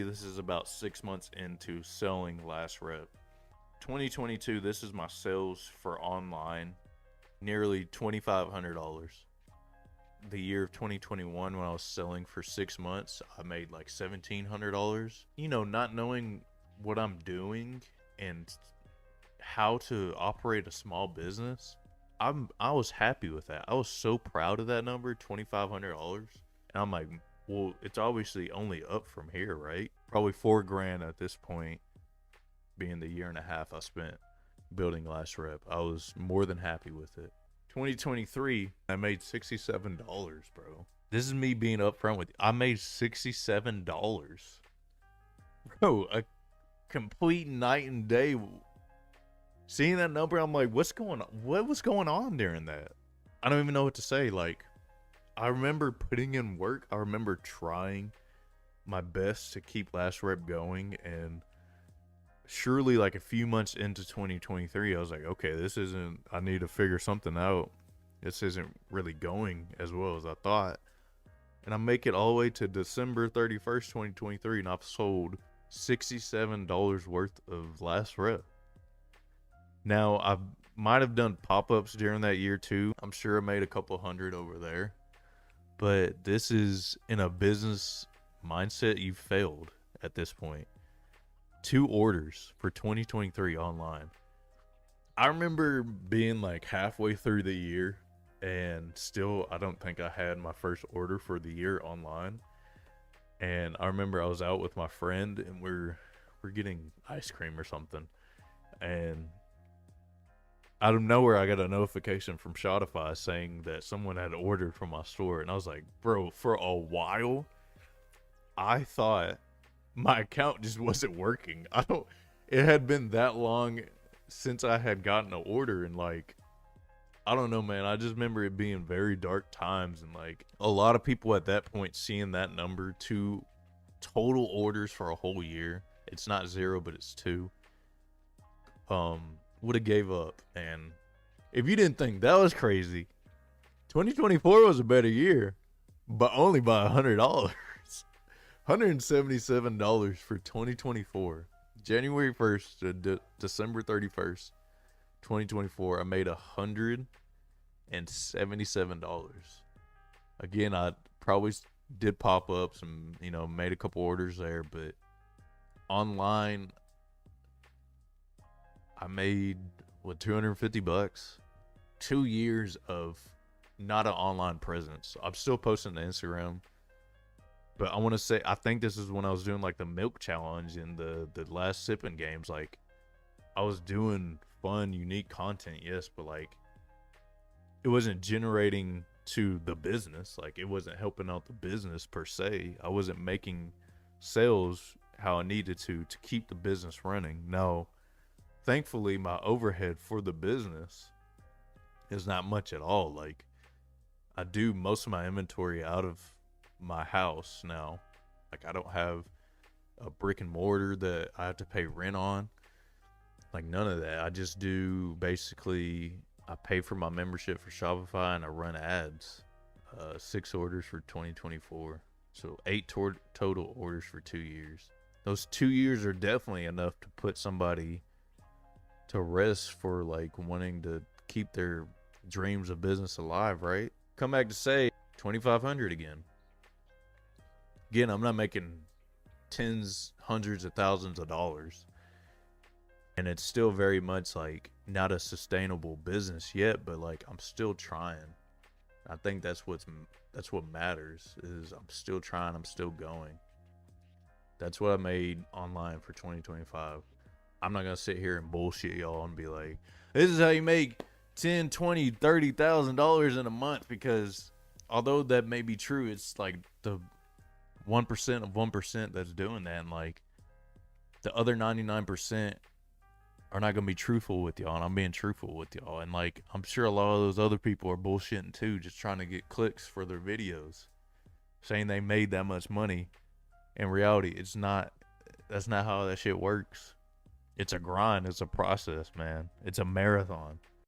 This is about 6 months into selling Last Rep. 2022, this is my sales for online, nearly $2,500. The year of 2021, when I was selling for 6 months, I made like $1,700. You know, not knowing what I'm doing and how to operate a small business, I was happy with that. I was so proud of that number, $2,500. And I'm like, well, it's obviously only up from here, right? Probably $4,000 at this point, being the year and a half I spent building Last Rep. I was more than happy with it. 2023, I made $67, bro. This is me being upfront with you. I made $67. Bro, a complete night and day. Seeing that number, I'm like, what's going on? What was going on during that? I don't even know what to say. Like, I remember putting in work. I remember trying my best to keep Last Rep going. And surely, like, a few months into 2023, I was like, okay, this isn't, I need to figure something out. This isn't really going as well as I thought. And I make it all the way to December 31st, 2023, and I've sold $67 worth of Last Rep. Now, I might have done pop-ups during that year too. I'm sure I made a couple hundred over there. But this is, in a business mindset, you failed at this point. 2 orders for 2023 online. I remember being like halfway through the year and still, I don't think I had my first order for the year online. And I remember I was out with my friend and we're getting ice cream or something. And out of nowhere, I got a notification from Shopify saying that someone had ordered from my store. And I was like, bro, for a while, I thought my account just wasn't working. It had been that long since I had gotten an order. And like, I don't know, man. I just remember it being very dark times. And like, a lot of people at that point seeing that number, 2 total orders for a whole year. It's not 0, but it's 2. Would have gave up. And if you didn't think that was crazy, 2024 was a better year, but only by $100. $177 for 2024. January 1st to December 31st, 2024, I made $177. Again, I probably did pop-ups and, you know, made a couple orders there, but online, I made, what, $250? 2 years of not an online presence. I'm still posting to Instagram. But I want to say, I think this is when I was doing like the milk challenge and the last sipping games. Like, I was doing fun, unique content, yes, but like, it wasn't generating to the business. Like, it wasn't helping out the business per se. I wasn't making sales how I needed to keep the business running. No. Thankfully, my overhead for the business is not much at all. Like, I do most of my inventory out of my house now. Like, I don't have a brick and mortar that I have to pay rent on. Like, none of that. I just do, basically, I pay for my membership for Shopify and I run ads. 6 orders for 2024. So 8 total orders for 2 years. Those 2 years are definitely enough to put somebody to rest for like wanting to keep their dreams of business alive, right? Come back to say $2,500 again. Again, I'm not making tens, hundreds of thousands of dollars. And it's still very much like not a sustainable business yet, but like I'm still trying. I think that's what matters, is I'm still trying, I'm still going. That's what I made online for 2025. I'm not going to sit here and bullshit y'all and be like, this is how you make $10, $20, $30,000 in a month, because although that may be true, it's like the 1% of 1% that's doing that. And like the other 99% are not going to be truthful with y'all. And I'm being truthful with y'all. And like, I'm sure a lot of those other people are bullshitting too, just trying to get clicks for their videos, saying they made that much money. In reality, that's not how that shit works. It's a grind. It's a process, man. It's a marathon.